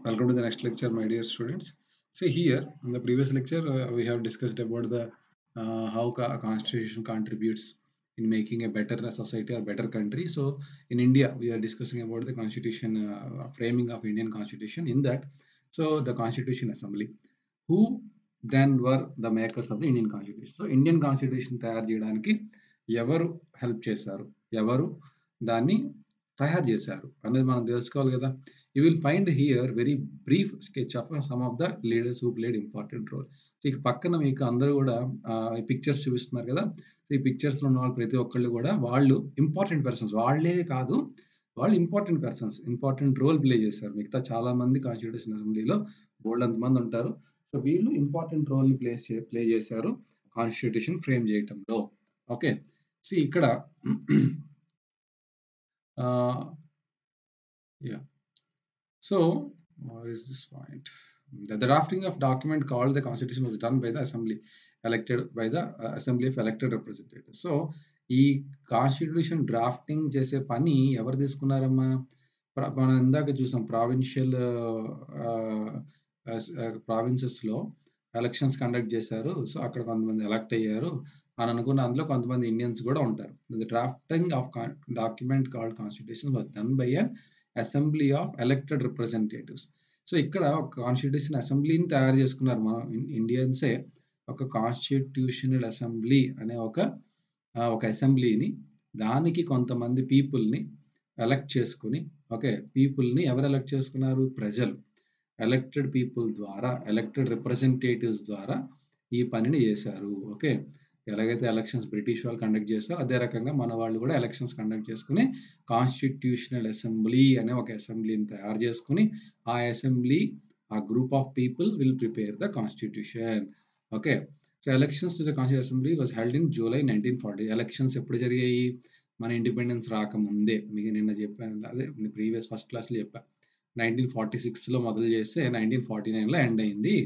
Welcome to the next lecture, my dear students. See here, in the previous lecture, we have discussed about the how constitution contributes in making a better society or better country. So in India, we are discussing about the constitution framing of Indian constitution. In that, so the Constitution Assembly, who then were the makers of the Indian Constitution. So Indian Constitution తయారు చేయడానికి ఎవరు help చేశారు, ఎవరు దాన్ని తయారు చేశారు అనేది మనం తెలుసుకోవాలి కదా. You will find here very brief sketch of some of the leaders who played important role. So ఇక పక్కన మీకు అందరూ కూడా ఈ పిక్చర్స్ చూపిస్తున్నారు కదా. ఈ పిక్చర్స్ లో ఉన్న వాళ్ళు ప్రతి ఒక్కళ్ళు కూడా వాళ్ళు ఇంపార్టెంట్ పర్సన్స్, వాళ్ళే కాదు, వాళ్ళు important persons, important role play చేశారు. మిగతా చాలా మంది కాన్స్టిట్యూషన్ అసెంబ్లీలో బోల్డ్ అంతమంది ఉంటారు. సో వీళ్ళు ఇంపార్టెంట్ రోల్ ని ప్లే చేశారు కాన్స్టిట్యూషన్ ఫ్రేమ్ చేయటంలో. ఓకే, సో ఇక్కడ yeah. So, what is this point? The drafting of document called the Constitution was done by the Assembly, elected by the Assembly of elected representatives. So, ఈ constitution drafting చేసే పని ఎవరు తీసుకున్నారమ్మా? మనం ఇందాక చూసాం provincial ప్రావిన్సెస్లో elections conduct చేశారు. So అక్కడ కొంతమంది ఎలక్ట్ అయ్యారు అని అనుకున్న అందులో కొంతమంది ఇండియన్స్ కూడా ఉంటారు. The drafting of document called constitution was done by an assembly of elected representatives. So ఇక్కడ ఒక కాన్స్టిట్యూషన్ అసెంబ్లీని తయారు చేసుకున్నారు మనం ఇండియన్సే. ఒక కాన్స్టిట్యూషనల్ అసెంబ్లీ అనే ఒక అసెంబ్లీని, దానికి కొంతమంది పీపుల్ని ఎలక్ట్ చేసుకుని, ఓకే, పీపుల్ని ఎవరు ఎలక్ట్ చేసుకున్నారు? ప్రజలు ఎలక్టెడ్ పీపుల్ ద్వారా, ఎలక్టెడ్ రిప్రజెంటేటివ్స్ ద్వారా ఈ పనిని చేశారు. ఓకే, ఎలాగైతే ఎలక్షన్స్ బ్రిటిష్ వాళ్ళు కండక్ట్ చేస్తారో అదే రకంగా మన వాళ్ళు కూడా ఎలక్షన్స్ కండక్ట్ చేసుకుని కాన్స్టిట్యూషనల్ అసెంబ్లీ అనే ఒక అసెంబ్లీని తయారు చేసుకుని ఆ అసెంబ్లీ, ఆ group of people will prepare the constitution. Okay, so elections to the constitution assembly was held in July 1940. Elections ఎప్పుడు జరిగాయి? మన ఇండిపెండెన్స్ రాకముందే. మీకు నిన్న చెప్పాను, అదే ప్రీవియస్ ఫస్ట్ క్లాస్లో చెప్పా. 1946లో మొదలు చేస్తే 1949లో ఎండ్ అయింది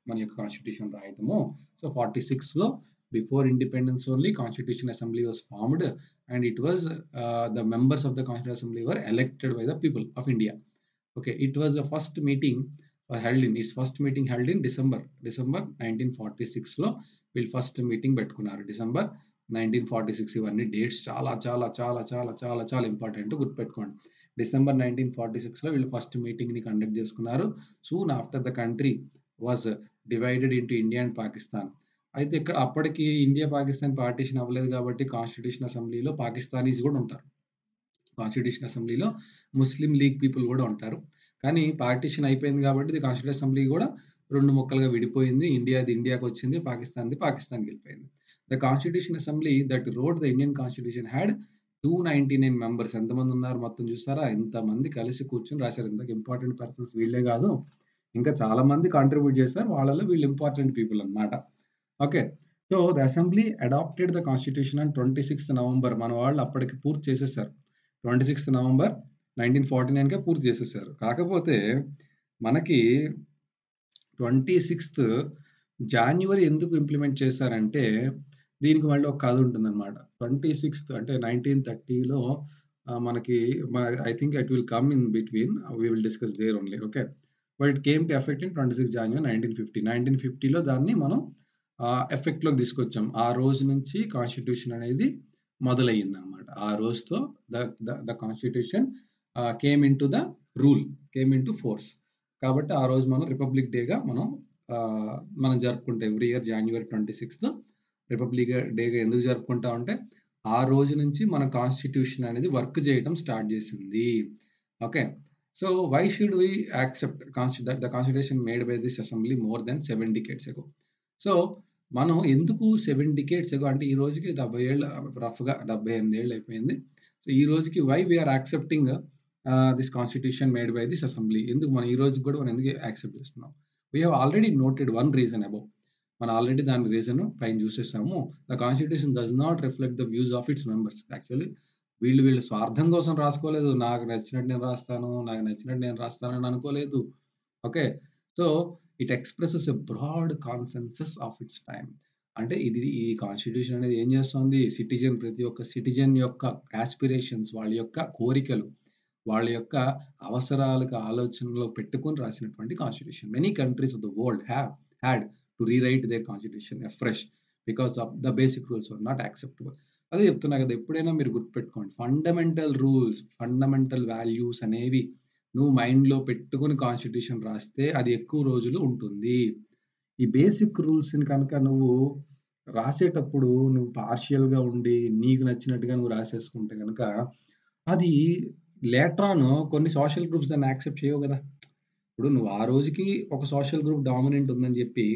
మన యొక్క కాన్స్టిట్యూషన్ రాయటము. సో 46లో before independence only constitution assembly was formed and it was the members of the Constitutional Assembly were elected by the people of India. Okay, it was the first meeting held in December 1946లో వీళ్ళు first meeting పెట్టుకున్నారు. December 1946. ఇవన్నీ dates చాలా చాలా చాలా చాలా చాలా చాలా important, గుర్తుపెట్టుకోండి. December 1946లో వీళ్ళు ఫస్ట్ మీటింగ్ని కండక్ట్ చేసుకున్నారు. Soon after the country was divided into India and Pakistan. అయితే ఇక్కడ అప్పటికి ఇండియా పాకిస్తాన్ పార్టీషన్ అవ్వలేదు కాబట్టి కాన్స్టిట్యూషన్ అసెంబ్లీలో పాకిస్తానీస్ కూడా ఉంటారు. కాన్స్టిట్యూషన్ అసెంబ్లీలో ముస్లిం లీగ్ పీపుల్ కూడా ఉంటారు. కానీ పార్టీషన్ అయిపోయింది కాబట్టి కాన్స్టిట్యూషన్ అసెంబ్లీ కూడా రెండు ముక్కలుగా విడిపోయింది. ఇండియాది ఇండియాకి వచ్చింది, పాకిస్తాన్కి వెళ్ళిపోయింది. The constitution assembly that road the Indian constitution had 299 members. ఎంతమంది ఉన్నారు మొత్తం చూసారా? ఎంతమంది కలిసి కూర్చొని రాశారు. ఇంతకు ఇంపార్టెంట్ పర్సన్స్ వీళ్ళే కాదు, ఇంకా చాలా మంది కాంట్రిబ్యూట్ చేశారు. వాళ్ళలో వీళ్ళు ఇంపార్టెంట్ పీపుల్ అన్నమాట. Okay, so the assembly adapted the constitution on 26th November. మన వాళ్ళు అప్పటికి పూర్తి చేసేసారు. 26th November 1949కే పూర్తి చేసేసారు. కాకపోతే మనకి 26th January ఎందుకు ఇంప్లిమెంట్ చేశారంటే దీనికి మళ్ళీ ఒక కథ ఉంటుందన్నమాట. 26th అంటే 1930లో మనకి I think it will come in between, we will discuss there only. Okay, but it came to effect in 26 January 1950. 1950లో దాన్ని మనం ఎఫెక్ట్లోకి తీసుకొచ్చాం. ఆ రోజు నుంచి కాన్స్టిట్యూషన్ అనేది మొదలయ్యింది అనమాట. ఆ రోజుతో the constitution came in to the rule, came in to force. కాబట్టి ఆ రోజు మనం రిపబ్లిక్ డేగా మనం జరుపుకుంటాం. Every year January 26th republic డేగా ఎందుకు జరుపుకుంటాం అంటే ఆ రోజు నుంచి మన కాన్స్టిట్యూషన్ అనేది వర్క్ చేయడం స్టార్ట్ చేసింది. Okay, so why should we accept the constitution made by this assembly more than 7 decades ago. So మనం ఎందుకు 7 decades ago అంటే ఈ రోజుకి 70 ఏళ్ళు, రఫ్గా 78 ఏళ్ళు అయిపోయింది. సో ఈ రోజుకి why we are accepting this constitution made by this assembly, ఎందుకు మనం ఈ రోజుకి కూడా మనం ఎందుకు యాక్సెప్ట్ చేస్తున్నాం? We have already noted one reason above. మనం ఆల్రెడీ దాని రీజన్ పైన చూసేసాము. The constitution does not reflect the views of its members. Actually వీళ్ళు స్వార్థం కోసం రాసుకోలేదు. నాకు నచ్చినట్టు నేను రాస్తాను అని అనుకోలేదు. Okay, so it expresses a broad consensus of its time. అంటే ఈ కాన్స్టిట్యూషన్ అనేది ఏం చేస్తుంది? ప్రతి ఒక్క సిటిజన్ యొక్క ఆస్పిరేషన్స్, వాళ్ళ యొక్క కోరికలు, వాళ్ళ యొక్క అవసరాలకు ఆలోచనలో పెట్టుకొని రాసినటువంటి constitution. Many countries of the world had to rewrite their constitution afresh because of the basic rules are not acceptable. అదే చెప్తున్నా కదా, ఎప్పుడైనా మీరు గుర్తుపెట్టుకోండి, ఫండమెంటల్ రూల్స్, ఫండమెంటల్ వాల్యూస్ అనేవి నువ్వు మైండ్లో పెట్టుకుని కాన్స్టిట్యూషన్ రాస్తే అది ఎక్కువ రోజులు ఉంటుంది. ఈ బేసిక్ రూల్స్ని కనుక నువ్వు రాసేటప్పుడు నువ్వు పార్షియల్గా ఉండి నీకు నచ్చినట్టుగా నువ్వు రాసేసుకుంటే కనుక అది లేటర్ కొన్ని సోషల్ గ్రూప్స్ దాన్ని యాక్సెప్ట్ చేయవు కదా. ఇప్పుడు నువ్వు ఆ రోజుకి ఒక సోషల్ గ్రూప్ డామినెంట్ ఉందని చెప్పి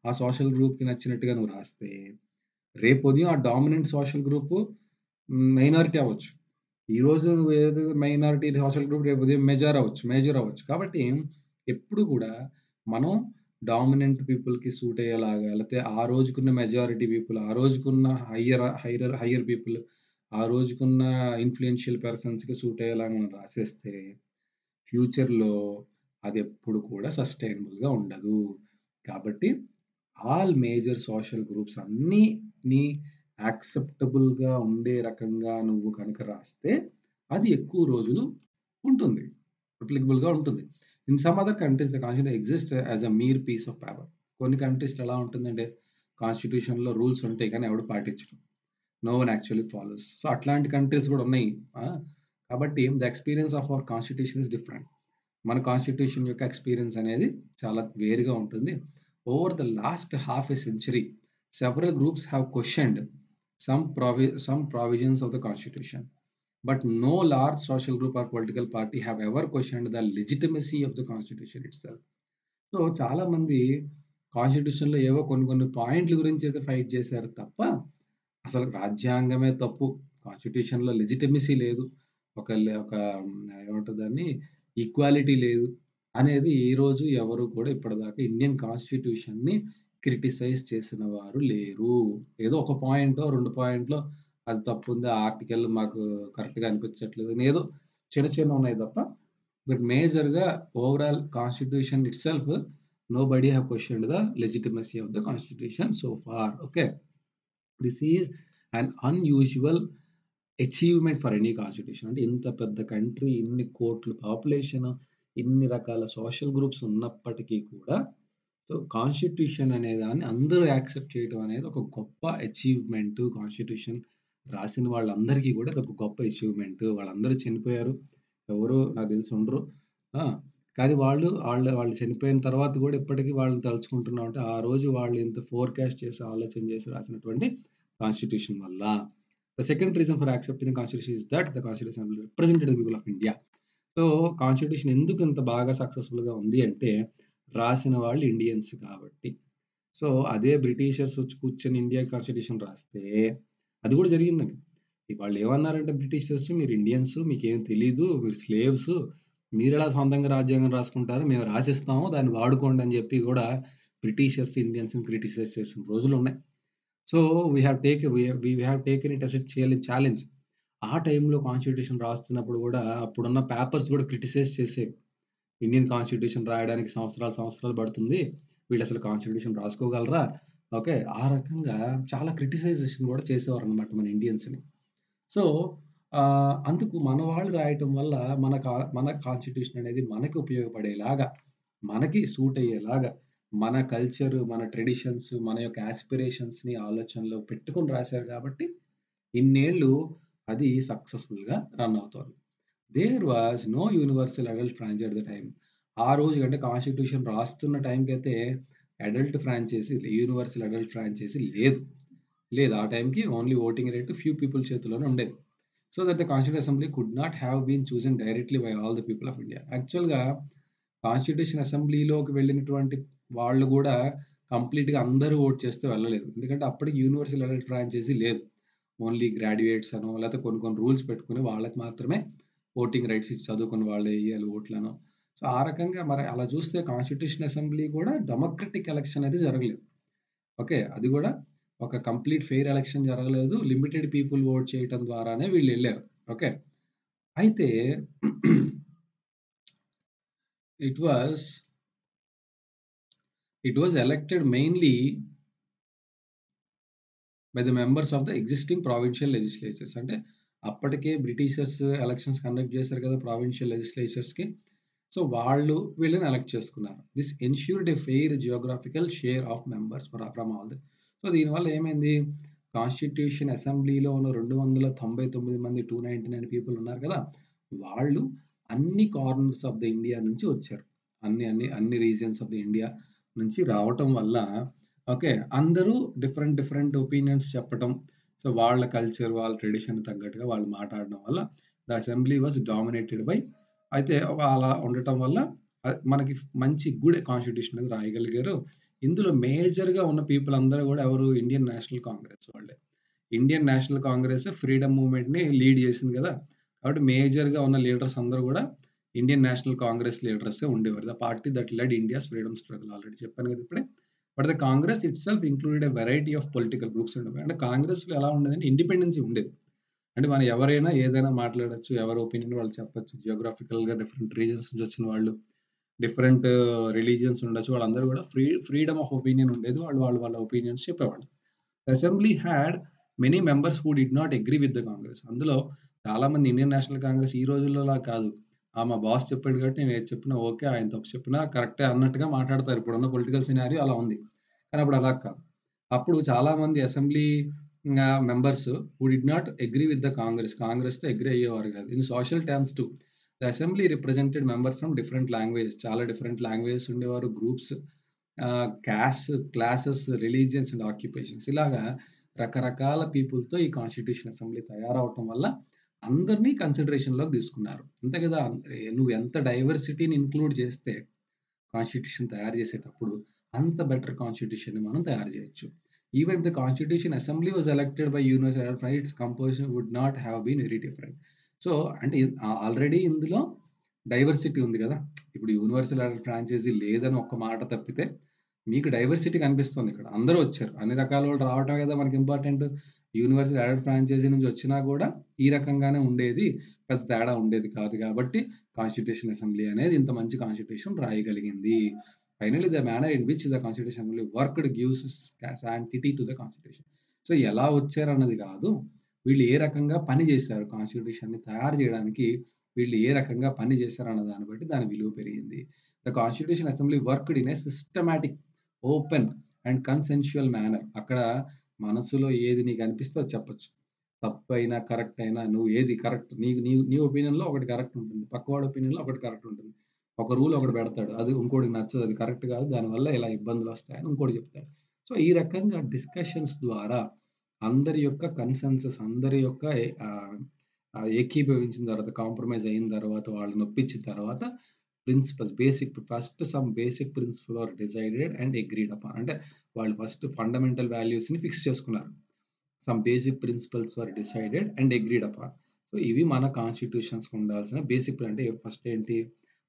ఆ సోషల్ గ్రూప్కి నచ్చినట్టుగా నువ్వు రాస్తే రేపు ఉదయం ఆ డామినెంట్ సోషల్ గ్రూప్ మైనారిటీ అవ్వచ్చు. ఈరోజు నువ్వు ఏదో మైనారిటీ సోషల్ గ్రూప్ రేపు ఉదయం మేజర్ అవ్వచ్చు. కాబట్టి ఎప్పుడు కూడా మనం డామినెంట్ పీపుల్కి సూట్ అయ్యేలాగా, లేకపోతే ఆ రోజుకున్న మెజారిటీ పీపుల్, ఆ రోజుకున్న హయ్యర్ పీపుల్, ఆ రోజుకున్న ఇన్ఫ్లుయెన్షియల్ పర్సన్స్కి సూట్ అయ్యేలాగా మనం రాసేస్తే ఫ్యూచర్లో అది ఎప్పుడు కూడా సస్టైనబుల్గా ఉండదు. కాబట్టి ఆల్ మేజర్ సోషల్ గ్రూప్స్ అన్నీ యాక్సెప్టబుల్గా ఉండే రకంగా నువ్వు కనుక రాస్తే అది ఎక్కువ రోజులు ఉంటుంది, అప్లికబుల్గా ఉంటుంది. In some other countries the constitution exist as a mere piece of paper. కొన్ని కంట్రీస్లో ఎలా ఉంటుందంటే కాన్స్టిట్యూషన్లో రూల్స్ ఉంటాయి కానీ ఎవడు పాటించడం, no one actually follows. So అట్లాంటి కంట్రీస్ కూడా ఉన్నాయి. కాబట్టి the experience of our constitution is different. మన కాన్స్టిట్యూషన్ యొక్క ఎక్స్పీరియన్స్ అనేది చాలా వేరుగా ఉంటుంది. Over the last half a century several groups have questioned some provisions of the constitution, but no large social group or political party have ever questioned the legitimacy of the constitution itself. So చాలా మంది కాన్స్టిట్యూషన్లో ఏవో కొన్ని పాయింట్ల గురించి అయితే fight చేశారు తప్ప అసలు రాజ్యాంగమే తప్పు, కాన్స్టిట్యూషన్లో లెజిటిమసీ లేదు, ఒక ఏమంటారు దాన్ని, ఈక్వాలిటీ లేదు అనేది ఈ రోజు ఎవరు కూడా ఇప్పటిదాకా ఇండియన్ కాన్స్టిట్యూషన్ని క్రిటిసైజ్ చేసిన వారు లేరు. ఏదో ఒక పాయింటో 2 పాయింట్లో అది తప్పు ఉంది, ఆ ఆర్టికల్ మాకు కరెక్ట్గా అనిపించట్లేదు, ఏదో చిన్న ఉన్నాయి తప్ప బట్ మేజర్గా overall constitution it self nobody have questioned the legitimacy of the constitution so far. Okay, this is an unusual achievement for any constitution. అంటే ఇంత పెద్ద కంట్రీ, ఇన్ని కోట్ల పాపులేషన్, ఇన్ని రకాల సోషల్ గ్రూప్స్ ఉన్నప్పటికీ కూడా సో కాన్స్టిట్యూషన్ అనే దాన్ని అందరూ యాక్సెప్ట్ చేయడం అనేది ఒక గొప్ప అచీవ్మెంట్. కాన్స్టిట్యూషన్ రాసిన వాళ్ళందరికీ కూడా అది ఒక గొప్ప అచీవ్మెంట్. వాళ్ళందరూ చనిపోయారు, ఎవరు నాకు తెలిసి ఉండరు. కానీ వాళ్ళు చనిపోయిన తర్వాత కూడా ఇప్పటికీ వాళ్ళని తలుచుకుంటున్నాం అంటే ఆ రోజు వాళ్ళు ఇంత ఫోర్కాస్ట్ చేసి ఆలోచన చేసి రాసినటువంటి కాన్స్టిట్యూషన్ వల్ల. The second reason for accepting constitution is that the constitution represented people of India. So constitution ఎందుకు ఇంత బాగా సక్సెస్ఫుల్గా ఉంది అంటే రాసిన వాళ్ళు ఇండియన్స్ కాబట్టి. సో అదే బ్రిటిషర్స్ వచ్చి కూర్చొని ఇండియా కాన్స్టిట్యూషన్ రాస్తే అది కూడా జరిగిందండి. వాళ్ళు ఏమన్నారంటే బ్రిటిషర్స్, మీరు ఇండియన్స్, మీకేం తెలీదు, మీరు స్లేవ్స్, మీరు ఎలా సొంతంగా రాజ్యాంగం రాసుకుంటారు, మేము రాసిస్తాము దాన్ని వాడుకోండి అని చెప్పి కూడా బ్రిటిషర్స్ ఇండియన్స్ని క్రిటిసైజ్ చేసిన రోజులు ఉన్నాయి. So we have taken it as a challenge. ఆ టైంలో కాన్స్టిట్యూషన్ రాస్తున్నప్పుడు కూడా అప్పుడున్న పేపర్స్ కూడా క్రిటిసైజ్ చేసేవి. ఇండియన్ కాన్స్టిట్యూషన్ రాయడానికి సంవత్సరాలు పడుతుంది, వీళ్ళు అసలు కాన్స్టిట్యూషన్ రాసుకోగలరా, ఓకే, ఆ రకంగా చాలా క్రిటిసైజేషన్ కూడా చేసేవారు అనమాట మన ఇండియన్స్ని. సో అందుకు మన వాళ్ళు రాయటం వల్ల మన కాన్స్టిట్యూషన్ అనేది మనకి ఉపయోగపడేలాగా, మనకి సూట్ అయ్యేలాగా, మన కల్చర్, మన ట్రెడిషన్స్, మన యొక్క ఆస్పిరేషన్స్ని ఆలోచనలో పెట్టుకొని రాశారు కాబట్టి ఇన్నేళ్ళు అది సక్సెస్ఫుల్గా రన్ అవుతుంది. There was no universal adult franchise at the time. ఆ రోజు అంటే కాన్స్టిట్యూషన్ రాస్తున్న టైంకి అయితే యూనివర్సల్ అడల్ట్ ఫ్రాంచైజీ లేదు. ఆ టైంకి only voting rate few people చేతిలోనే ఉండేది. So that the constitution assembly could not have been chosen directly by all the people of India. యాక్చువల్గా కాన్స్టిట్యూషన్ అసెంబ్లీలోకి వెళ్ళినటువంటి వాళ్ళు కూడా కంప్లీట్గా అందరూ ఓట్ చేస్తే వెళ్ళలేదు. ఎందుకంటే అప్పటికి యూనివర్సల్ అడల్ట్ ఫ్రాంచైజీ లేదు. ఓన్లీ గ్రాడ్యుయేట్స్ అనో లేకపోతే కొన్ని రూల్స్ పెట్టుకుని వాళ్ళకి మాత్రమే ఓటింగ్ రైట్స్ ఇచ్చి చదువుకుని వాళ్ళు వేయాలి ఓట్లను. సో ఆ రకంగా మరి అలా చూస్తే కాన్స్టిట్యూషన్ అసెంబ్లీ కూడా డెమోక్రటిక్ ఎలక్షన్ అయితే జరగలేదు. ఓకే, అది కూడా ఒక కంప్లీట్ ఫెయిర్ ఎలక్షన్ జరగలేదు, లిమిటెడ్ పీపుల్ ఓట్ చేయటం ద్వారానే వీళ్ళు వెళ్ళారు. ఓకే, అయితే it was elected mainly by the members of the existing provincial legislatures. అంటే అప్పటికే బ్రిటిషర్స్ ఎలక్షన్స్ కండక్ట్ చేశారు కదా! ప్రావిన్షియల్ లెజిస్లేచర్స్‌కి. సో, వాళ్ళు వీళ్ళని ఎలక్ట్ చేసుకున్నారు. This ensured a fair geographical share of members from all the. So, దీనివల్ల ఏమైంది? కాన్స్టిట్యూషన్ అసెంబ్లీలో ఉన్న 299 మంది 299 పీపుల్ ఉన్నారు కదా! వాళ్ళు అన్ని కార్నర్స్ ఆఫ్ ద ఇండియా నుంచి వచ్చారు. అన్ని రీజియన్స్ ఆఫ్ ద ఇండియా నుంచి రావటం వల్ల ఓకే. అందరూ డిఫరెంట్ డిఫరెంట్ ఒపీనియన్స్ చెప్పటం. సో, వాళ్ళ కల్చర్, వాళ్ళ ట్రెడిషన్ తగ్గట్టుగా వాళ్ళు మాట్లాడడం వల్ల the assembly was dominated by అయితే అలా ఉండటం వల్ల మనకి మంచి గుడ్ కాన్స్టిట్యూషన్ అనేది రాయగలిగారు. ఇందులో మేజర్‌గా ఉన్న పీపుల్ అందరూ గూడా ఎవరు? ఇండియన్ నేషనల్ కాంగ్రెస్ వాళ్ళే. ఇండియన్ నేషనల్ కాంగ్రెస్ ఫ్రీడమ్ మూవ్‌మెంట్‌ని లీడ్ చేసింది గదా! కాబట్టి మేజర్‌గా ఉన్న లీడర్స్ అందరూ గూడా ఇండియన్ నేషనల్ కాంగ్రెస్ లీడర్సే ఉండేవారు. The party that lead India's freedom struggle already చెప్పాను గదా! ఇప్పుడే. But the Congress itself included a variety of political groups ఉండేవి. అంటే కాంగ్రెస్‌లో ఎలా ఉండేదంటే ఇండిపెండెన్సీ ఉండేది. అంటే మనం ఎవరైనా ఏదైనా మాట్లాడొచ్చు. ఎవరి ఒపీనియన్ వాళ్ళు చెప్పొచ్చు. జియోగ్రాఫికల్‌గా డిఫరెంట్ రీజన్స్ నుంచి వచ్చిన వాళ్ళు, డిఫరెంట్ రిలీజియన్స్ ఉండొచ్చు. వాళ్ళందరూ గూడా ఫ్రీడమ్ ఆఫ్ ఒపీనియన్ ఉండేది. వాళ్ళ ఒపీనియన్స్ చెప్పేవాళ్ళు. Assembly had many members who did not agree with the Congress. అందులో చాలామంది ఇండియన్ నేషనల్ కాంగ్రెస్ ఈ రోజుల్లోలా కాదు. మా బాస్ చెప్పాడు కాబట్టి నేను ఏది చెప్పినా ఓకే. ఆయన తప్పు చెప్పినా కరెక్టే అన్నట్టుగా మాట్లాడతారు. ఇప్పుడున్న పొలిటికల్ సినారియో అలా ఉంది. కానీ అప్పుడు అలా కాదు. అప్పుడు చాలామంది assembly members who did not agree with the Congress. కాంగ్రెస్‌తో అగ్రీ అయ్యేవారు కాదు. In social terms two. The assembly represented members from different languages. చాలా డిఫరెంట్ లాంగ్వేజెస్ ఉండేవారు. Groups, caste, classes, religions and occupations ఇలాగా రకరకాల పీపుల్‌తో ఈ కాన్స్టిట్యూషన్ అసెంబ్లీ తయారవ్వటం వల్ల అందరిని కన్సిడరేషన్‌లోకి తీసుకున్నారు. అంతే కదా! నువ్వు ఎంత డైవర్సిటీని ఇంక్లూడ్ చేస్తే కాన్స్టిట్యూషన్ తయారు చేసేటప్పుడు అంత బెటర్ కాన్స్టిట్యూషన్‌ని మనం తయారు చేయొచ్చు. Even if the constitution assembly was elected by universal its composition would not have been very different. So, అంటే ఆల్రెడీ ఇందులో డైవర్సిటీ ఉంది గదా! ఇప్పుడు యూనివర్సల్ ఫ్రాంచైజీ లేదని ఒక్క మాట తప్పితే మీకు డైవర్సిటీ కనిపిస్తుంది ఇక్కడ. అందరూ వచ్చారు. అన్ని రకాల వాళ్ళు రావటమే కదా మనకి ఇంపార్టెంట్. యూనివర్సల్ యాడెడ్ ఫ్రాంచైజీ నుంచి వచ్చినా కూడా ఈ రకంగానే ఉండేది. పెద్ద తేడా ఉండేది కాదు కాబట్టి కాన్స్టిట్యూషన్ అసెంబ్లీ అనేది ఇంత మంచి కాన్స్టిట్యూషన్ రాయగలిగింది. Finally the manner in which the constitution assembly worked gives sanctity to the constitution. So, ఎలా వచ్చారన్నది కాదు. వీళ్ళు ఏ రకంగా పని చేశారు కాన్స్టిట్యూషన్‌ని తయారు చేయడానికి వీళ్ళు ఏ రకంగా పని చేశారన్న దాన్ని బట్టి దాని విలువ పెరిగింది. The constitution assembly worked in a systematic, open and consensual manner. అక్కడ మనసులో ఏది నీకు అనిపిస్తే అది చెప్పొచ్చు. తప్పైనా, కరెక్ట్ అయినా నువ్వు ఏది కరెక్ట్ నీకు నీ నీ ఒపీనియన్‌లో ఒకటి కరెక్ట్ ఉంటుంది. పక్కవాడి ఒపీనియన్‌లో ఒకటి కరెక్ట్ ఉంటుంది. ఒక రూల్ ఒకటి పెడతాడు. అది ఇంకోడికి నచ్చదు. అది కరెక్ట్ కాదు. దానివల్ల ఇలా ఇబ్బందులొస్తాయని ఇంకోటి చెప్తాడు. సో, ఈ రకంగా డిస్కషన్స్ ద్వారా అందరి యొక్క కన్సెన్సస్ అందరి యొక్క ఏకీభవించిన తర్వాత, కాంప్రమైజ్ అయిన తర్వాత, వాళ్ళని ఒప్పించిన తర్వాత principles some basic principle are decided and agreed upon. అంటే వాళ్ళు ఫస్ట్ ఫండమెంటల్ వాల్యూస్‌ని ఫిక్స్ చేసుకున్నారు. Some basic principles were decided and agreed upon. So, ఇవి మన కాన్స్టిట్యూషన్స్‌కి ఉండాల్సిన బేసిక్ అంటే ఫస్ట్ ఏంటి?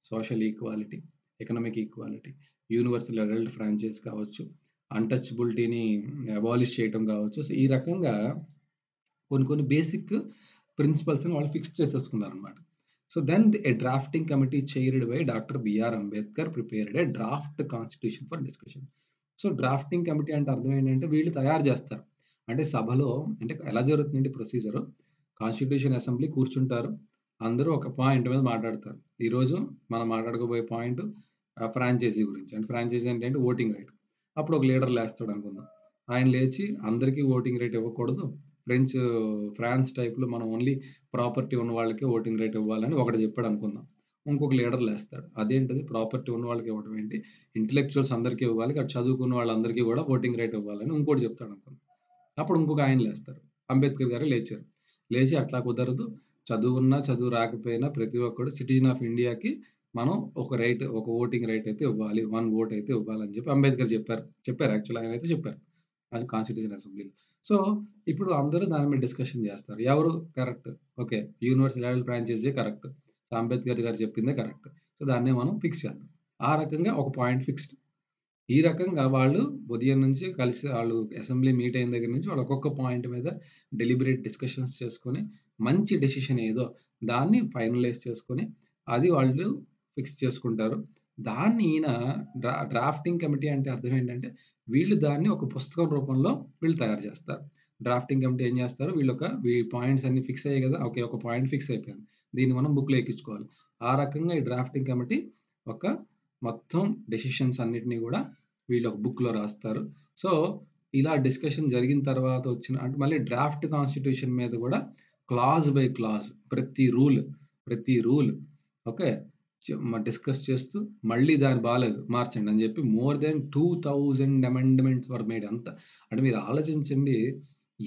Social equality, economic equality, universal adult franchise కావచ్చు, అన్‌టచబిలిటీని అబాలిష్ చేయటం కావచ్చు. సో, ఈ రకంగా కొన్ని కొన్ని బేసిక్ ప్రిన్సిపల్స్‌ని వాళ్ళు ఫిక్స్ చేసేసుకున్నారనమాట. So, then a drafting committee chaired by doctor BR Ambedkar prepared a draft constitution for discussion. So, drafting committee అంటే అర్థం ఏంటంటే వీళ్ళు తయారు చేస్తారు. అంటే సభలో అంటే ఎలా జరుగుతుందంటే ప్రొసీజరు కాన్స్టిట్యూషన్ అసెంబ్లీ కూర్చుంటారు. అందరూ ఒక పాయింట్ మీద మాట్లాడతారు. ఈరోజు మనం మాట్లాడుకోబోయే పాయింట్ ఫ్రాంచైజీ గురించి. అంటే ఫ్రాంచైజీ అంటే ఏంటి? Voting right. అప్పుడు ఒక లీడర్ లేస్తాడనుకుందాం. ఆయన లేచి అందరికీ ఓటింగ్ రైట్ ఇవ్వకూడదు. ఫ్రెంచ్ ఫ్రాన్స్ టైప్‌లో మనం ఓన్లీ ప్రాపర్టీ ఉన్న వాళ్ళకే ఓటింగ్ రైట్ ఇవ్వాలని ఒకడు చెప్పాడనుకుందాం. ఇంకొక లీడర్ లేస్తాడు. అదేంటిది ప్రాపర్టీ ఉన్న వాళ్ళకి ఇవ్వడం ఏంటి? ఇంటెలెక్చువల్స్ అందరికీ ఇవ్వాలి. అటు చదువుకున్న వాళ్ళందరికీ కూడా ఓటింగ్ రైట్ ఇవ్వాలని ఇంకోటి చెప్తాడనుకుందాం. అప్పుడు ఇంకొక ఆయన లేస్తారు. అంబేద్కర్ గారు లేచారు. లేచి అట్లా కుదరదు. చదువున్నా, చదువు రాకపోయినా ప్రతి ఒక్కడు సిటిజన్ ఆఫ్ ఇండియాకి మనం ఒక ఓటింగ్ రైట్ అయితే ఇవ్వాలి. 1 ఓట్ అయితే ఇవ్వాలని చెప్పి అంబేద్కర్ చెప్పారు. చెప్పారు యాక్చువల్‌గా ఆయనైతే చెప్పారు. అది కాన్స్టిట్యూషన్ అసెంబ్లీలో. సో, ఇప్పుడు అందరూ దాని మీద డిస్కషన్ చేస్తారు. ఎవరు correct? Okay. Universal adult franchise correct. Ambedkar గారు చెప్పిందే కరెక్ట్. సో, దాన్నే మనం ఫిక్స్ చేద్దాం. ఆ రకంగా ఒక పాయింట్ ఫిక్స్‌డ్. ఈ రకంగా వాళ్ళు ఉదయం నుంచి కలిసి ఆళ్ళు అసెంబ్లీ మీట్ అయిన దగ్గర నుంచి వాళ్ళు ఒక్కొక్క పాయింట్ మీద డెలిబరేట్ డిస్కషన్స్ చేసుకొని, మంచి డెసిషన్ ఏదో దాన్ని ఫైనలైజ్ చేసుకొని, అది వాళ్ళు ఫిక్స్ చేసుకుంటారు. దాన్ని ఈయన డ్రాఫ్టింగ్ కమిటీ అంటే అర్థం ఏంటంటే, వీళ్ళు దాన్ని ఒక పుస్తకం రూపంలో వీళ్ళు తయారు చేస్తారు. డ్రాఫ్టింగ్ కమిటీ ఏం చేస్తారు, వీ పాయింట్స్ అన్ని ఫిక్స్ అయ్యాయి కదా, ఓకే, ఒక పాయింట్ ఫిక్స్ అయిపోయింది, దీన్ని మనం బుక్లో ఎక్కించుకోవాలి. ఆ రకంగా ఈ డ్రాఫ్టింగ్ కమిటీ ఒక మొత్తం డెసిషన్స్ అన్నిటినీ కూడా వీళ్ళు ఒక బుక్లో రాస్తారు. సో ఇలా డిస్కషన్ జరిగిన తర్వాత వచ్చిన అంటే మళ్ళీ డ్రాఫ్ట్ కాన్స్టిట్యూషన్ మీద కూడా క్లాజ్ బై క్లాజ్ ప్రతి రూల్ ఓకే డిస్కస్ చేస్తూ మళ్ళీ దాని బాలేదు మార్చండి అని చెప్పి more then 2000 amendments were made. అంత అంటే మీరు ఆలోచించండి,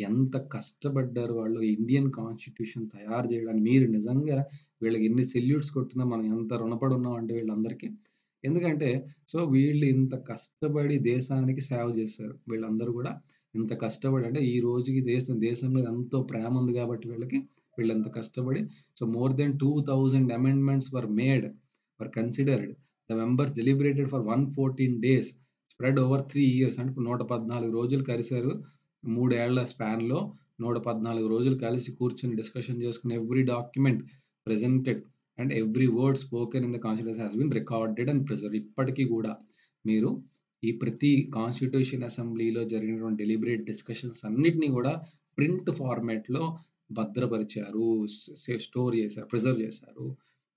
ఎంత కష్టపడ్డారు వాళ్ళు ఇండియన్ కాన్స్టిట్యూషన్ తయారు చేయడానికి. మీరు నిజంగా వీళ్ళకి ఎన్ని సెల్యూట్స్ కొట్టినా మనం ఎంత రుణపడి ఉన్నాం అంటే వీళ్ళందరికీ. ఎందుకంటే సో వీళ్ళు ఇంత కష్టపడి దేశానికి సేవ చేశారు. వీళ్ళందరూ కూడా ఇంత కష్టపడి అంటే ఈ రోజుకి దేశం మీద ఎంతో ప్రేమ ఉంది కాబట్టి వీళ్ళంత కష్టపడి so more then 2000 amendments were considered. The members deliberated for 114 days spread over 3 years. అంటే 114 రోజులు కలిశారు. 3 ఏళ్ల స్పాన్లో 114 రోజులు కలిసి కూర్చొని డిస్కషన్ చేసుకుని every document presented and every word spoken in the constitution has been recorded and preserve. ఇప్పటికీ కూడా మీరు ఈ ప్రతి కాన్స్టిట్యూషన్ అసెంబ్లీలో జరిగినటువంటి డెలిబరేట్ డిస్కషన్స్ అన్నిటినీ కూడా ప్రింట్ ఫార్మాట్లో భద్రపరిచారు, స్టోర్ చేశారు, ప్రిజర్వ్ చేశారు.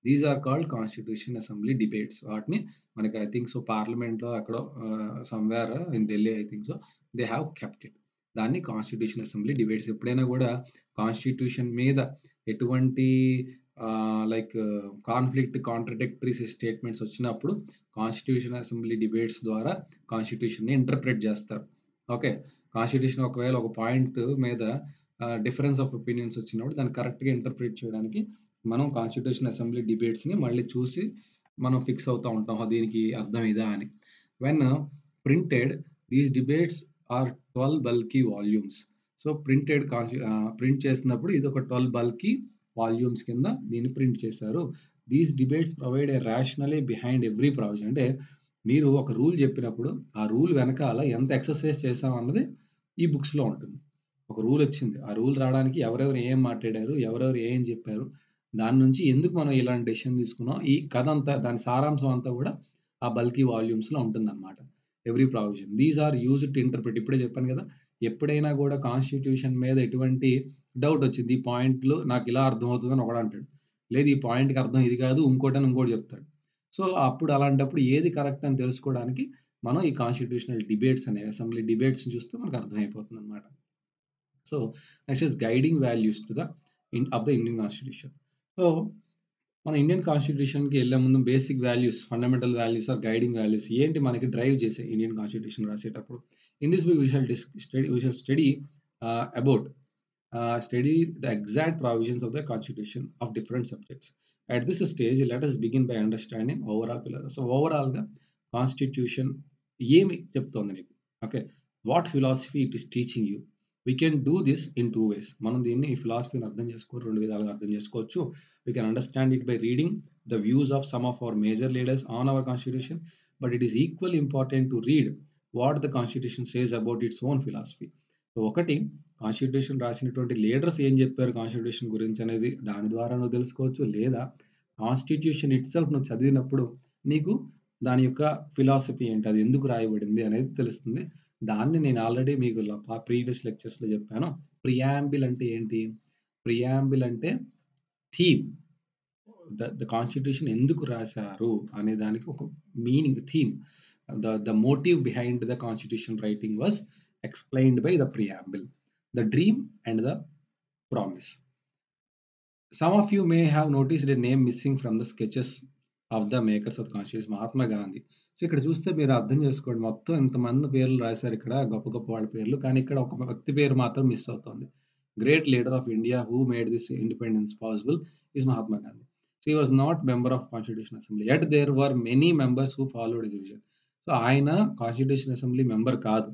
These are called constitution assembly debates. వాటిని మనకి ఐ థింక్ సో పార్లమెంట్లో ఎక్కడో somewhere in Delhi I think so they have kept it. దాన్ని కాన్స్టిట్యూషన్ అసెంబ్లీ డిబేట్స్. ఎప్పుడైనా కూడా కాన్స్టిట్యూషన్ మీద ఎటువంటి లైక్ కాంట్రడిక్టరీ స్టేట్మెంట్స్ వచ్చినప్పుడు కాన్స్టిట్యూషన్ అసెంబ్లీ డిబేట్స్ ద్వారా కాన్స్టిట్యూషన్ని ఇంటర్ప్రెట్ చేస్తారు. ఓకే, కాన్స్టిట్యూషన్ ఒకవేళ ఒక పాయింట్ మీద డిఫరెన్స్ ఆఫ్ ఒపీనియన్స్ వచ్చినప్పుడు దాన్ని కరెక్ట్గా ఇంటర్ప్రిట్ చేయడానికి మనం కాన్స్టిట్యూషన్ అసెంబ్లీ డిబేట్స్ని మళ్ళీ చూసి మనం ఫిక్స్ అవుతూ ఉంటాం దీనికి అర్థం ఇదా అని. When printed these debates are 12 bulky volumes. So print చేసినప్పుడు ఇది ఒక 12 బల్కీ వాల్యూమ్స్ కింద దీన్ని ప్రింట్ చేశారు. These debates provide a rationally behind every provision. అంటే మీరు ఒక రూల్ చెప్పినప్పుడు ఆ రూల్ వెనకాల ఎంత ఎక్సర్సైజ్ చేసాం అన్నది ఈ బుక్స్లో ఉంటుంది. ఒక రూల్ వచ్చింది, ఆ రూల్ రావడానికి ఎవరెవరు ఏం మాట్లాడారు, ఎవరెవరు ఏం చెప్పారు, దాని నుంచి ఎందుకు మనం ఇలాంటి డెసిషన్ తీసుకున్నాం, ఈ కథ అంతా దాని సారాంశం అంతా కూడా ఆ బల్కీ వాల్యూమ్స్లో ఉంటుందన్నమాట. Every provision these are used to interpret. ఇప్పుడే చెప్పాను కదా, ఎప్పుడైనా కూడా కాన్స్టిట్యూషన్ మీద ఎటువంటి డౌట్ వచ్చింది, ఈ పాయింట్లు నాకు ఇలా అర్థమవుతుందని ఒకడు అంటాడు, లేదు ఈ పాయింట్కి అర్థం ఇది కాదు ఇంకోటి అని ఇంకోటి చెప్తాడు. సో అప్పుడు అలాంటప్పుడు ఏది కరెక్ట్ అని తెలుసుకోవడానికి మనం ఈ కాన్స్టిట్యూషనల్ డిబేట్స్ అనేవి అసెంబ్లీ డిబేట్స్ని చూస్తే మనకు అర్థమైపోతుంది అనమాట. So next is guiding values to the Indian constitution. So మన ఇండియన్ కాన్స్టిట్యూషన్కి వెళ్ళే ముందు basic values, fundamental values are guiding values ఏంటి మనకి డ్రైవ్ చేసే ఇండియన్ కాన్స్టిట్యూషన్ రాసేటప్పుడు. In this book we shall study about study the exact provisions of the constitution of different subjects. At this stage let us begin by understanding overall pillars. So overall గా constitution ఏమి చెప్తోంది నీకు, okay, what philosophy it is teaching you. We can do this in 2 ways. మనం దీన్ని ఈ ఫిలాసఫీని అర్థం చేసుకో 2 విధాలుగా అర్థం చేసుకోవచ్చు. We can understand it by reading the views of some of our major leaders on our constitution, but it is equally important to read what the constitution says about its own philosophy. So ఒకటి, constitution రాసినటువంటి leaders ఏం చెప్పారు constitution గురించి అనేది దాని ద్వారా నువ్వు తెలుసుకోవచ్చు, లేదా కాన్స్టిట్యూషన్ ఇట్ సెల్ఫ్ నువ్వు చదివినప్పుడు నీకు దాని యొక్క ఫిలాసఫీ ఏంటి, అది ఎందుకు రాయబడింది అనేది తెలుస్తుంది. దాన్ని నేను ఆల్రెడీ మీకు ప్రీవియస్ లెక్చర్స్లో చెప్పాను. ప్రియాంబిల్ అంటే ఏంటి, ప్రియాంబిల్ అంటే థీమ్, ద కాన్స్టిట్యూషన్ ఎందుకు రాశారు అనే దానికి ఒక meaning, theme, the motive behind the constitution writing was explained by the preamble, the dream and the promise. Some of you may have noticed a name missing from the sketches of the makers of the Constitution, Mahatma Gandhi. So ఇక్కడ చూస్తే మీరు అర్థం చేసుకోండి, మొత్తం ఇంతమంది పేర్లు రాశారు ఇక్కడ, గొప్ప గొప్ప వాళ్ళ పేర్లు, కానీ ఇక్కడ ఒక వ్యక్తి పేరు మాత్రం మిస్ అవుతుంది. Great leader of India who made this independence possible is Mahatma Gandhi. So he was not member of Constitution Assembly, yet there were many members who followed his vision. So ఆయన కాన్స్టిట్యూషన్ అసెంబ్లీ మెంబర్ కాదు,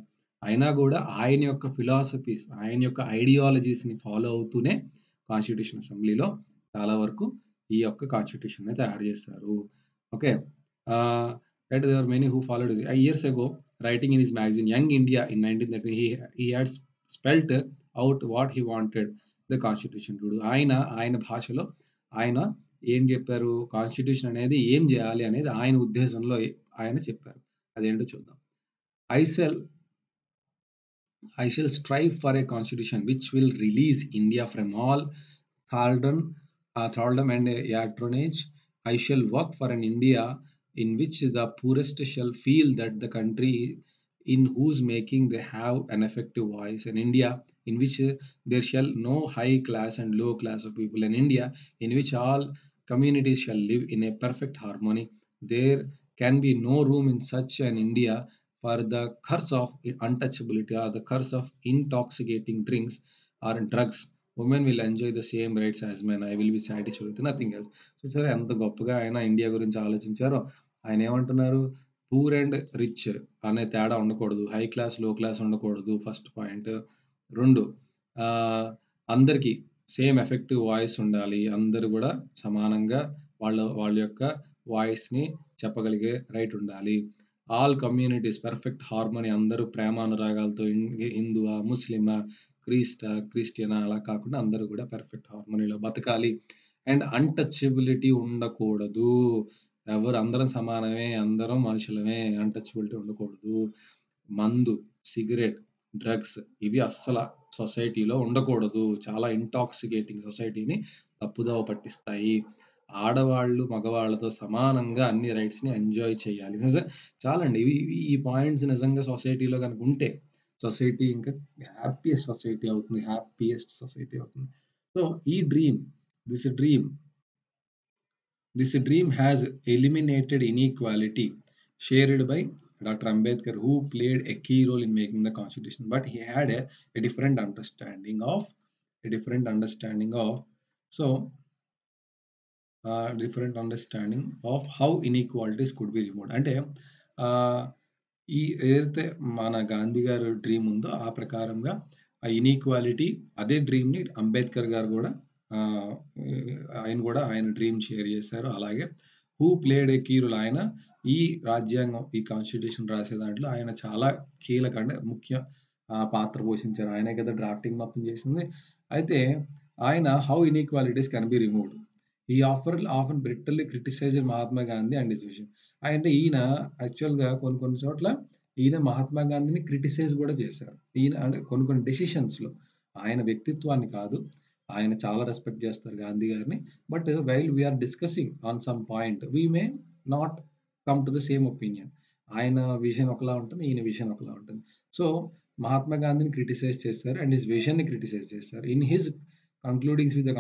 అయినా కూడా ఆయన యొక్క philosophies, ఆయన యొక్క ఐడియాలజీస్ని follow అవుతూనే constitution అసెంబ్లీలో చాలా వరకు ఈ యొక్క కాన్స్టిట్యూషన్ని తయారు చేస్తారు. Okay, that there are many who followed years ago writing in his magazine Young India in 1930 he had spelt out what he wanted the constitution to do. ఆయన భాషలో ఆయన ఏం చెప్పారు, కాన్స్టిట్యూషన్ అనేది ఏం చేయాలి అనేది ఆయన ఉద్దేశంలో ఆయన చెప్పారు. అదేంటో చూద్దాం. I shall strive for a constitution which will release India from all thraldom and patronage. I shall work for an India in which the poorest shall feel that the country in whose making they have an effective voice, an India in which there shall no high class and low class of people, an India in which all communities shall live in a perfect harmony. There can be no room in such an India for the curse of untouchability or the curse of intoxicating drinks or drugs. Women will enjoy the same rights as men. I will be satisfied with nothing else. చూసారా ఎంత గొప్పగా ఆయన India గురించి ఆలోచించారో. ఆయన ఏమంటున్నారు, poor and rich అనే తేడా ఉండకూడదు, హై క్లాస్ లో క్లాస్ ఉండకూడదు, ఫస్ట్ పాయింట్. 2, అందరికీ సేమ్ ఎఫెక్టివ్ వాయిస్ ఉండాలి, అందరూ కూడా సమానంగా వాళ్ళ వాళ్ళ యొక్క వాయిస్ని చెప్పగలిగే రైట్ ఉండాలి. ఆల్ కమ్యూనిటీస్ పర్ఫెక్ట్ హార్మోనీ, అందరూ ప్రేమ అనురాగాలతో హిందువా ముస్లిమా క్రిస్టియనా అలా కాకుండా అందరూ కూడా పర్ఫెక్ట్ హార్మోనీలో బతకాలి. అండ్ అన్టచబిలిటీ ఉండకూడదు, ఎవరు అందరం సమానమే, అందరం మనుషులమే, అన్టచబిలిటీ ఉండకూడదు. మందు, సిగరెట్, డ్రగ్స్ ఇవి అస్సలు సొసైటీలో ఉండకూడదు, చాలా ఇంటాక్సికేటింగ్, సొసైటీని తప్పుదోవ పట్టిస్తాయి. ఆడవాళ్ళు మగవాళ్ళతో సమానంగా అన్ని రైట్స్ని ఎంజాయ్ చేయాలి. చాలండి ఈ పాయింట్స్ నిజంగా సొసైటీలో కనుక ఉంటే సొసైటీ ఇంకా హ్యాపీయెస్ట్ సొసైటీ అవుతుంది. సో ఈ this dream has eliminated inequality shared by Dr. Ambedkar, who played a key role in making the constitution, but he had a different understanding of different understanding of how inequalities could be removed. అంటే ఈ ఏదైతే మన గాంధీ గారు dream ఉందో ఆ ప్రకారంగా ఆ inequality అదే డ్రీమ్ని అంబేద్కర్ గారు కూడా ఆయన డ్రీమ్ షేర్ చేశారు. అలాగే who played a key role, ఆయన ఈ రాజ్యాంగం ఈ కాన్స్టిట్యూషన్ రాసే దాంట్లో ఆయన చాలా కీలక అంటే ముఖ్య పాత్ర పోషించారు. ఆయనే కదా డ్రాఫ్టింగ్ మొత్తం చేసింది. అయితే ఆయన how inequalities can be removed, ఈ offer brutally criticised Mahatma Gandhi and his vision. అంటే ఈయన యాక్చువల్గా కొన్ని చోట్ల ఈయన మహాత్మా గాంధీని క్రిటిసైజ్ కూడా చేశారు. ఈయన అంటే కొన్ని డెసిషన్స్లో ఆయన వ్యక్తిత్వాన్ని కాదు, ఆయన చాలా రెస్పెక్ట్ చేస్తారు గాంధీ గారిని. But while we're discussing on some point we may not come to the same opinion. ఆయన విజన్ ఒకలా ఉంటుంది, ఈయన విజన్ ఒకలా ఉంటుంది. సో మహాత్మా గాంధీని క్రిటిసైజ్ చేశారు అండ్ హిస్ విజన్ని క్రిటిసైజ్ చేశారు. In his concluding with the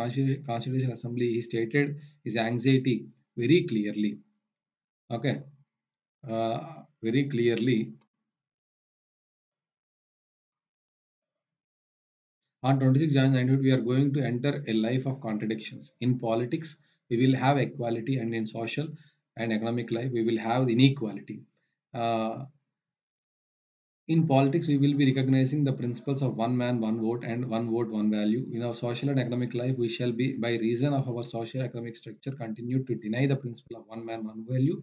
Constitution Assembly, he stated his anxiety very clearly. Okay, very clearly. On 26 January 1998, we are going to enter a life of contradictions. In politics, we will have equality, and in social and economic life, we will have inequality. In politics, we will be recognizing the principles of one man, one vote, and one vote, one value. In our social and economic life, we shall be, by reason of our social economic structure, continue to deny the principle of one man, one value.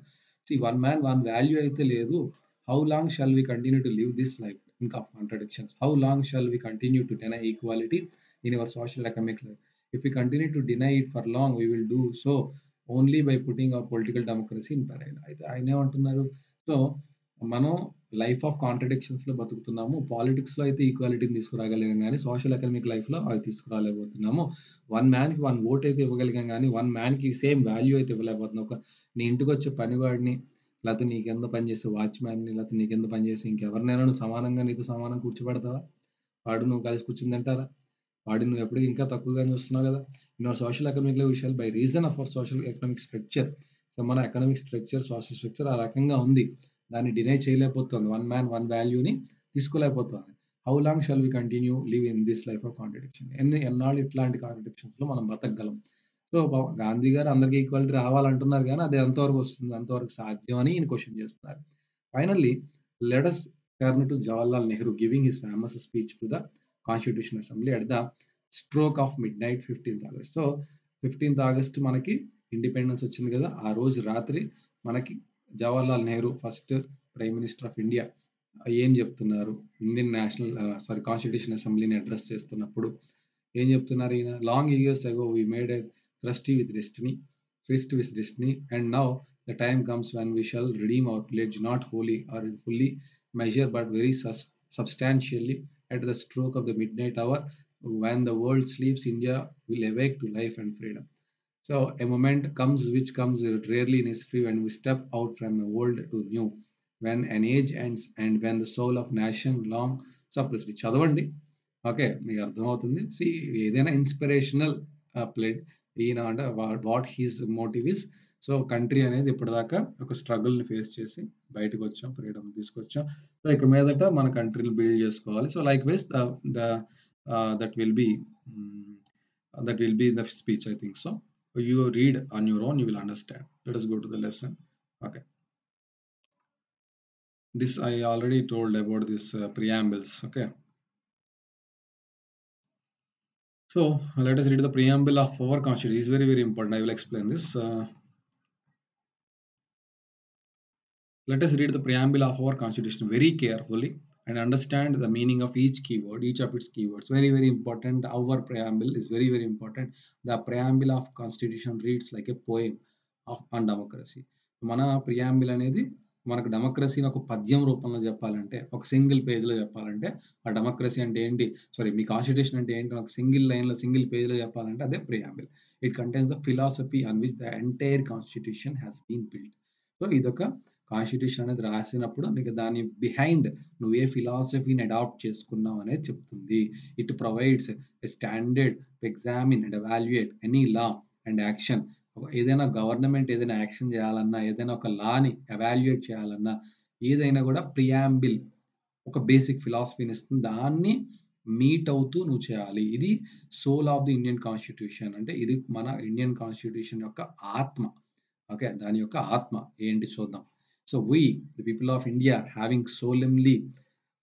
See, one man, one value aithe ledu. How long shall we continue to live this life of contradictions? How long shall we continue to deny equality in our social and economic life? If we continue to deny it for long, we will do so only by putting our political democracy in peril. అయితే ఆయనే అంటున్నారు. So మనం life of కాంట్రడిక్షన్స్లో బతుకుతున్నాము. పాలిటిక్స్లో అయితే ఈక్వాలిటీని తీసుకురాగలిగాం, కానీ social economic లైఫ్లో అవి తీసుకురాలేకపోతున్నాము. One మ్యాన్కి one vote అయితే ఇవ్వగలిగాం, కానీ వన్ మ్యాన్కి సేమ్ వాల్యూ అయితే ఇవ్వలేకపోతున్నాం. ఒక నీ ఇంటికి వచ్చే పనివాడిని, లేకపోతే నీ కింద పనిచేసే వాచ్మ్యాన్ని, లేకపోతే నీ కింద పనిచేసే ఇంకెవరినైనా నువ్వు సమానంగా నీతో సమానం కూర్చోబెడతావా? వాడు నువ్వు కలిసి కూర్చుని తింటారా? వాడిని నువ్వు ఎప్పటికీ ఇంకా తక్కువగా చూస్తున్నావు కదా. ఇన్ అవర్ సోషల్ ఎకనామిక్ విషయాలు by reason of our social economic structure. So మన ఎకనామిక్ స్ట్రక్చర్, సోషల్ స్ట్రక్చర్ ఆ రకంగా ఉంది, దాన్ని డినై చేయలేకపోతుంది, వన్ మ్యాన్ వన్ వాల్యూని తీసుకోలేకపోతుంది. How long shall we continue live in this life of contradiction? ఎన్నాళ్ళు ఇట్లాంటి కాంట్రడిక్షన్స్లో మనం బతకగలం? సో గాంధీ గారు అందరికీ ఈక్వాలిటీ రావాలంటున్నారు, కానీ అది ఎంతవరకు వస్తుంది, ఎంతవరకు సాధ్యం అని ఈయన క్వశ్చన్ చేస్తున్నారు. Finally let us turn to Jawaharlal Nehru giving his famous speech to the Constitution Assembly at the stroke of midnight 15th August. So 15th August మనకి ఇండిపెండెన్స్ వచ్చింది కదా, ఆ రోజు రాత్రి మనకి Jawaharlal Nehru first prime minister of India ఏం చెప్తున్నారు, Indian constitution అసెంబ్లీని అడ్రస్ చేస్తున్నప్పుడు ఏం చెప్తున్నారు ఈయన? Long years ago we made a tryst with destiny, and now the time comes when we shall redeem our pledge, not wholly or in fully measure, but very substantially at the stroke of the midnight hour. When the world sleeps, India will awake to life and freedom. So a moment comes which comes rarely in history when we step out from a old to new, when an age ends and when the soul of nation long suppressed. చదవండి, okay, మీకు అర్థమవుతుంది. See ఏదైనా inspirational plate ఈయన అంటే what he's motive is. So country అనేది ఇప్పటిదాకా ఒక స్ట్రగుల్ని face చేసి బయటకు వచ్చాం, ఫ్రీడమ్ తీసుకొచ్చాం. సో ఇక మీదట మన కంట్రీని బిల్డ్ చేసుకోవాలి. So likewise that will be the speech, I think so. You read on your own, you will understand. Let us go to the lesson. Okay, this I already told about this preambles. Okay, so let us read the preamble of our constitution. It is very, very important. I will explain this. Let us read the preamble of our constitution very carefully and understand the meaning of each keyword, each of its keywords. Very, very important. Our preamble is very, very important. The preamble of constitution reads like a poem on democracy. మన preamble అనేది మనకు డెమోక్రసీని ఒక పద్యం రూపంలో చెప్పాలంటే, ఒక single పేజ్లో చెప్పాలంటే, ఆ డెమోక్రసీ అంటే ఏంటి, సారీ మీ కాన్స్టిట్యూషన్ అంటే ఏంటి ఒక సింగిల్ లైన్లో సింగిల్ పేజ్లో చెప్పాలంటే అదే preamble. It contains the philosophy on which the entire constitution has been built. So ఇదొక కాన్స్టిట్యూషన్ అనేది రాసినప్పుడు నీకు దాని బిహైండ్ నువ్వు ఏ ఫిలాసఫీని అడాప్ట్ చేసుకున్నావు అనేది చెప్తుంది. It provides a standard to examine and evaluate any law and action. ఏదైనా గవర్నమెంట్ ఏదైనా యాక్షన్ చేయాలన్నా, ఏదైనా ఒక లాని ఎవాల్యుయేట్ చేయాలన్నా, ఏదైనా కూడా ప్రియాంబిల్ ఒక బేసిక్ ఫిలాసఫీని ఇస్తుంది. దాన్ని మీట్ అవుతూ నువ్వు చేయాలి. ఇది soul of the Indian constitution. అంటే ఇది మన ఇండియన్ కాన్స్టిట్యూషన్ యొక్క ఆత్మ. ఓకే, దాని యొక్క ఆత్మ ఏంటి చూద్దాం. So we, the people of India, having solemnly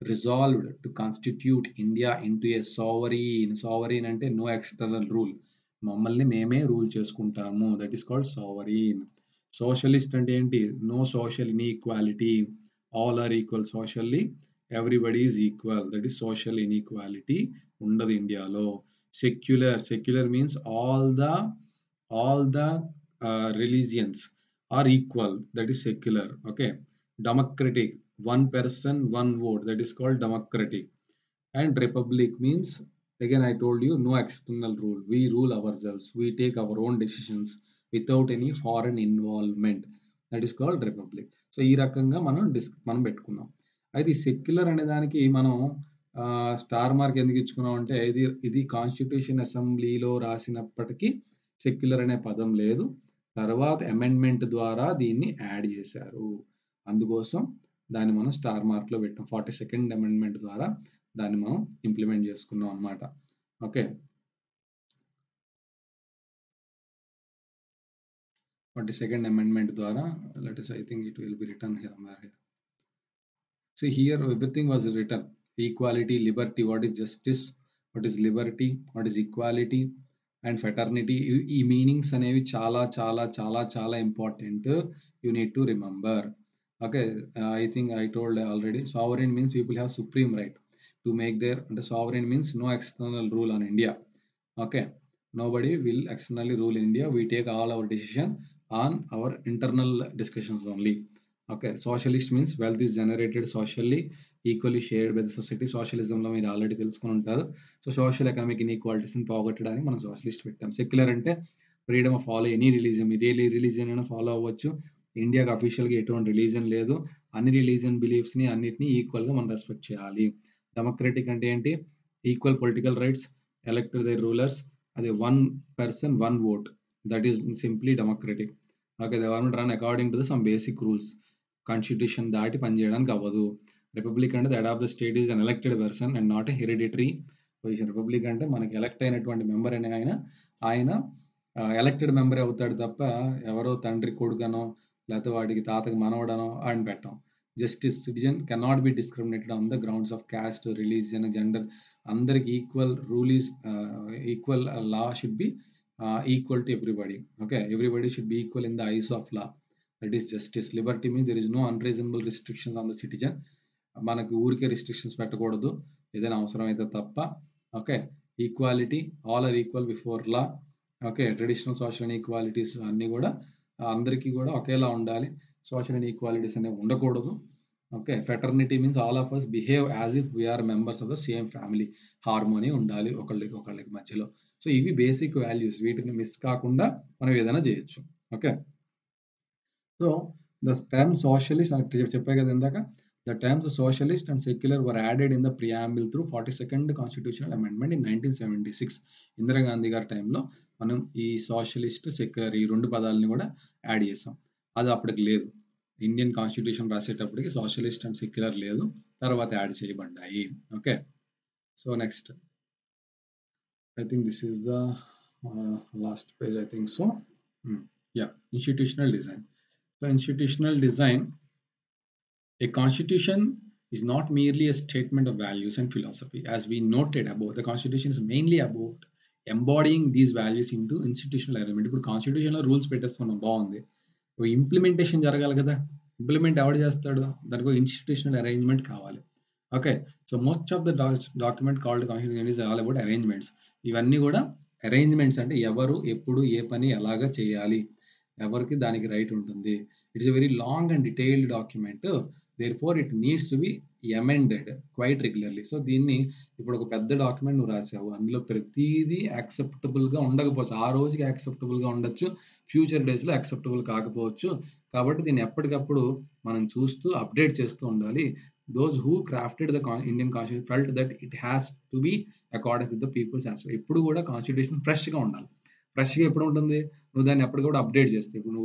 resolved to constitute India into a sovereign అంటే no external rule, మమ్మల్ని మేమే రూల్ చేసుకుంటాము, that is called sovereign. Socialist అంటే ఏంటి, no social inequality, all are equal socially, everybody is equal, that is social inequality ఉండదు ఇండియాలో. Secular means all the religions are equal, that is secular. Okay, democratic, one person one vote, that is called democratic. And republic means, again I told you, no external rule, we rule ourselves, we take our own decisions without any foreign involvement, that is called republic. So ఈ రకంగా మనం పెట్టుకున్నాం. అయితే ఈ secular అనే దానికి మనం star mark ఎందుకు ఇచ్చుకున్నాం అంటే, ఇది కాన్స్టిట్యూషన్ అసెంబ్లీలో రాసినప్పటికీ సెక్యులర్ అనే పదం లేదు, తర్వాత అమెండ్మెంట్ ద్వారా దీన్ని యాడ్ చేశారు, అందుకోసం దాన్ని మనం స్టార్ మార్క్లో పెట్టాం. 42nd అమెండ్మెంట్ ద్వారా దాన్ని మనం ఇంప్లిమెంట్ చేసుకున్నాం అన్నమాట. ఓకే, 42nd అమెండ్మెంట్ ద్వారా I think it will be written here. See here everything was written. Equality, liberty, what is justice, what is liberty, what is equality and fraternity. ఈ meanings అనేవి చాలా చాలా చాలా చాలా important. You need to remember. Okay, I think I told already. Sovereign means people have supreme right to make their, అంటే sovereign means no external rule on India. Okay, nobody will externally rule India. We take all our decision on our internal discussions only. Okay, socialist means wealth is generated socially, equally shared by the society. సోషలిజంలో మీరు already తెలుసుకుని ఉంటారు. So social economic ఇన్ఈక్వాలిటీస్ని పోగొట్టడానికి మనం socialist పెట్టాం. Secular అంటే freedom of follow any religion, మీరు ఏ religion అయినా ఫాలో అవ్వచ్చు. ఇండియాకి అఫీషియల్గా ఎటువంటి రిలీజియన్ లేదు, అన్ని రిలీజియన్ బిలీఫ్స్ని అన్నిటినీ ఈక్వల్గా మనం రెస్పెక్ట్ చేయాలి. డెమోక్రటిక్ అంటే ఏంటి, equal political rights, elected the rulers, అది one person one vote, that is simply democratic. Okay, the government run according to the some basic rules, constitution దాటి పనిచేయడానికి అవ్వదు. రిపబ్లిక్ అంటే the head of the state is an elected person and not a hereditary position. Republic అంటే మనకి elect అయినటువంటి member అనే ఆయన elected member అవుతాడు తప్ప ఎవరో తండ్రి కొడుకనో లేకపోతే వాడికి తాతకి మనవడనో ఆయన పెట్టాం. Justice, citizen cannot be discriminated on the grounds of caste, religion, gender. అందరికి equal rule is equal, law should be equal to everybody. Okay, everybody should be equal in the eyes of law, that is justice. Liberty means there is no unreasonable restrictions on the citizen. మనకి ఊరికే restrictions పెట్టకూడదు, ఏదైనా అవసరం అయితే తప్ప. Okay, equality, all are equal before law. Okay, traditional social inequalities అన్నీ కూడా అందరికీ కూడా ఒకేలా ఉండాలి, సోషల్ ఇన్ఈక్వాలిటీస్ అనేవి ఉండకూడదు. Okay. Fraternity means all of us behave as if we are members of the same family. Harmony ఉండాలి ఒకళ్ళకి మధ్యలో. సో ఇవి బేసిక్ వాల్యూస్. వీటిని మిస్ కాకుండా మనం ఏదైనా చేయొచ్చు. Okay. So the term socialist అని చెప్పా కదా ఇందాక. The terms socialist and secular were added in the preamble through 42nd constitutional amendment in 1976. Indira Gandhi గారి టైంలో మనం ఈ సోషలిస్ట్, సెక్యులర్ ఈ 2 పదాలని కూడా యాడ్ చేసాం. అది అప్పటికి లేదు. ఇండియన్ కాన్స్టిట్యూషన్ రాసేటప్పటికి సోషలిస్ట్ అండ్ సెక్యులర్ లేదు. తర్వాత యాడ్ చేయబడ్డాయి. Okay. So next I think this is the last page I think so. Yeah, institutional design. So institutional design, a constitution is not merely a statement of values and philosophy. As we noted above, the constitution is mainly about embodying these values into institutional arrangement. ఇప్పుడు కాన్స్టిట్యూషన్లో rules పెట్టేసుకున్నాం, బాగుంది. Implementation జరగాలి కదా. Implement ఎవడు చేస్తాడు? దానికి institutional arrangement కావాలి. Okay. So most of the document called constitution is all about arrangements. ఇవన్నీ కూడా అరేంజ్మెంట్స్ అంటే ఎవరు ఎప్పుడు ఏ పని ఎలాగా చేయాలి, ఎవరికి దానికి రైట్ ఉంటుంది. It's a very long and detailed document. Therefore it needs to be amended quite regularly. So దీన్ని ఇప్పుడు ఒక పెద్ద డాక్యుమెంట్ నువ్వు రాసావు, అందులో ప్రతిదీ యాక్సెప్టబుల్గా ఉండకపోవచ్చు. ఆ రోజుకి యాక్సెప్టబుల్గా ఉండొచ్చు, ఫ్యూచర్ డేస్లో యాక్సెప్టబుల్ కాకపోవచ్చు. కాబట్టి దీన్ని ఎప్పటికప్పుడు మనం చూస్తూ అప్డేట్ చేస్తూ ఉండాలి. Those who crafted the Indian constitution felt that it has to be according with the people's aspect. ఎప్పుడు కూడా కాన్స్టిట్యూషన్ ఫ్రెష్గా ఉండాలి. ఫ్రెష్గా ఎప్పుడు ఉంటుంది? నువ్వు దాన్ని ఎప్పటికప్పుడు అప్డేట్ చేస్తావు. ఇప్పుడు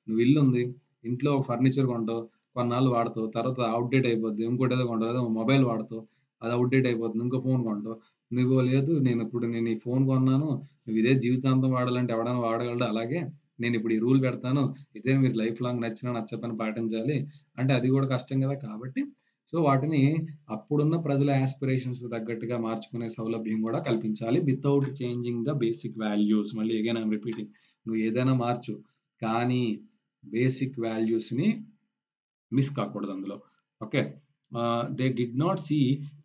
నువ్వు ఇల్లు ఉంది, ఇంట్లో ఫర్నిచర్ కొంటావు, కొన్నాళ్ళు వాడతావు, తర్వాత అవుట్డేట్ అయిపోద్ది. ఇంకోటి ఏదో కొంటావు, ఏదో మొబైల్ వాడతావు, అది అవుట్డేట్ అయిపోతుంది. ఇంకో ఫోన్ కొంటావు. నువ్వు లేదు నేను ఈ ఫోన్ కొన్నాను, నువ్వు ఇదే జీవితాంతం వాడాలంటే ఎవడైనా వాడగలడు. అలాగే నేను ఇప్పుడు ఈ రూల్ పెడతాను, ఇదే మీరు లైఫ్ లాంగ్ నచ్చినా నచ్చకపోయినా పాటించాలి అంటే అది కూడా కష్టం కదా. కాబట్టి సో వాటిని అప్పుడున్న ప్రజల యాస్పిరేషన్స్ తగ్గట్టుగా మార్చుకునే సౌలభ్యం కూడా కల్పించాలి, without changing the basic values. మళ్ళీ అగైన్ ఐఎమ్ రిపీటింగ్, నువ్వు ఏదైనా మార్చు కానీ బేసిక్ వాల్యూస్ని మిస్ కాకూడదు అందులో. Okay. They did not see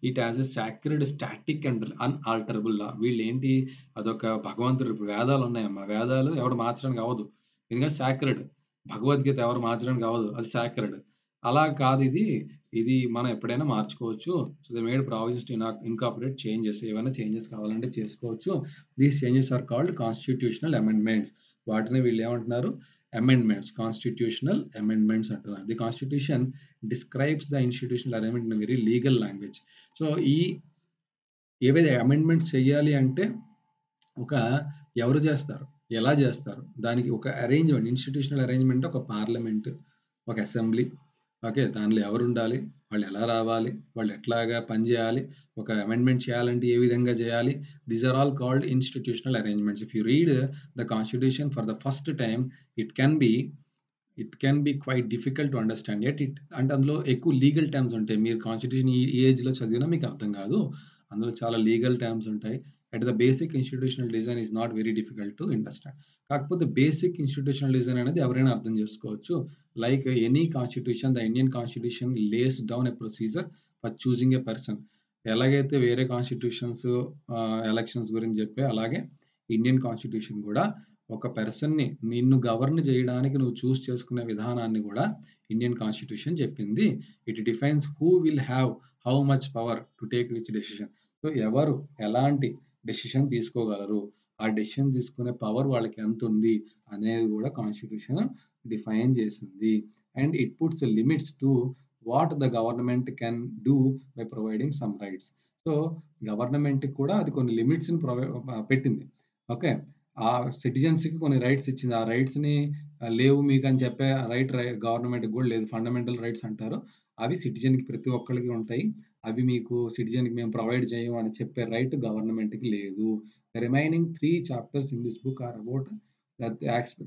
it as a sacred, static and unalterable law. వీళ్ళు ఏంటి, అదొక భగవంతుడు. ఇప్పుడు వేదాలు ఉన్నాయమ్మా, వేదాలు ఎవరు మార్చడానికి అవ్వదు, ఎందుకంటే సాక్రెడ్. భగవద్గీత ఎవరు మార్చడానికి అవ్వదు, అది సాక్రెడ్. అలా కాదు ఇది, ఇది మనం ఎప్పుడైనా మార్చుకోవచ్చు. So they made provisions to incorporate changes. ఏమైనా చేంజెస్ కావాలంటే చేసుకోవచ్చు. These changes are called constitutional amendments. వాటిని వీళ్ళు ఏమంటున్నారు? అమెండ్మెంట్స్, కాన్స్టిట్యూషనల్ అమెండ్మెంట్స్ అంటున్నారు. The constitution describes the institutional arrangement in very legal language. So ఈ ఏవైతే అమెండ్మెంట్స్ చేయాలి అంటే ఒక ఎవరు చేస్తారు, ఎలా చేస్తారు, దానికి ఒక అరేంజ్మెంట్, ఇన్స్టిట్యూషనల్ అరేంజ్మెంట్, ఒక పార్లమెంట్, ఒక అసెంబ్లీ. ఓకే. దానిలో ఎవరు ఉండాలి, వాళ్ళు ఎలా రావాలి, వాళ్ళు ఎట్లాగా పనిచేయాలి, ఒక అమెండ్మెంట్ చేయాలంటే ఏ విధంగా చేయాలి. These are all called institutional arrangements. If you read the constitution for the first time it can be quite difficult to understand. అంటే అందులో ఎక్కువ లీగల్ టర్మ్స్ ఉంటాయి. మీరు కాన్స్టిట్యూషన్ ఈ ఏజ్లో చదివినా మీకు అర్థం కాదు. అందులో చాలా లీగల్ టర్మ్స్ ఉంటాయి. At the basic institutional design is not very difficult to understand. కాకపోతే బేసిక్ ఇన్స్టిట్యూషనల్ డిజైన్ అనేది ఎవరైనా అర్థం చేసుకోవచ్చు. Like any constitution, the Indian constitution lays down a procedure for choosing a person. ఎలాగైతే వేరే కాన్స్టిట్యూషన్స్ ఎలక్షన్స్ గురించి చెప్పే, అలాగే ఇండియన్ కాన్స్టిట్యూషన్ కూడా ఒక పర్సన్ని నిన్ను గవర్న్ చేయడానికి నువ్వు చూస్ చేసుకునే విధానాన్ని కూడా ఇండియన్ కాన్స్టిట్యూషన్ చెప్పింది. It defines who will have how much power to take which decision. So ఎవరు ఎలాంటి డెసిషన్ తీసుకోగలరు, ఆ డెసిషన్ తీసుకునే పవర్ వాళ్ళకి ఎంత ఉంది అనేది కూడా కాన్స్టిట్యూషన్ డిఫైన్ చేసింది. And it puts limits to what the government can do by providing some rights. So గవర్నమెంట్కి కూడా అది కొన్ని లిమిట్స్ని పెట్టింది. ఓకే. ఆ సిటిజన్స్కి కొన్ని రైట్స్ ఇచ్చింది. ఆ రైట్స్ని లేవు మీకు అని చెప్పే రైట్ గవర్నమెంట్కి కూడా లేదు. ఫండమెంటల్ రైట్స్ అంటారు. అవి సిటిజన్కి ప్రతి ఒక్కరికి ఉంటాయి. అవి మీకు సిటిజన్కి మేము ప్రొవైడ్ చేయము అని చెప్పే రైట్ గవర్నమెంట్కి లేదు. The remaining 3 chapters in this book are about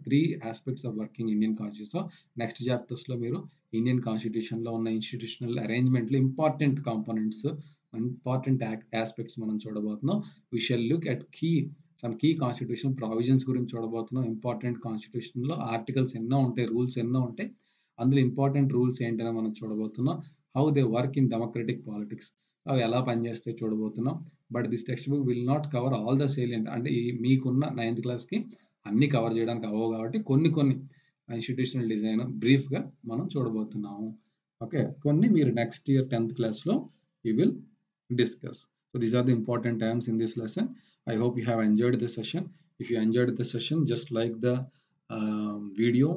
three aspects of working Indian constitution. Next చాప్టర్స్లో మీరు ఇండియన్ కాన్స్టిట్యూషన్లో ఉన్న ఇన్స్టిట్యూషనల్ అరేంజ్మెంట్లో ఇంపార్టెంట్ కాంపోనెంట్స్, ఇంపార్టెంట్ ఆస్పెక్ట్స్ మనం చూడబోతున్నాం. We shall look at some key constitution provisions గురించి చూడబోతున్నాం. ఇంపార్టెంట్ కాన్స్టిట్యూషన్లో ఆర్టికల్స్ ఎన్నో ఉంటాయి, రూల్స్ ఎన్నో ఉంటాయి. అందులో ఇంపార్టెంట్ రూల్స్ ఏంటనే మనం చూడబోతున్నాం. How they work in democratic politics, అవి ఎలా పనిచేస్తే చూడబోతున్నాం. But this text book will not cover all the salient. అంటే ఈ మీకున్న 9th క్లాస్కి అన్ని కవర్ చేయడానికి అవ్వవు కాబట్టి కొన్ని ఇన్స్టిట్యూషనల్ డిజైన్ బ్రీఫ్గా మనం చూడబోతున్నాము. ఓకే. కొన్ని మీరు నెక్స్ట్ ఇయర్ 10th క్లాస్‌లో you will discuss. So these are the important terms in this lesson. I hope you have enjoyed the session. If you enjoyed the session, just like the video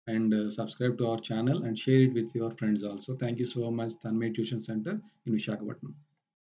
and subscribe to our channel and share it with your friends also. Thank you so much, Tanmay Tuition Center in Visakhapatnam.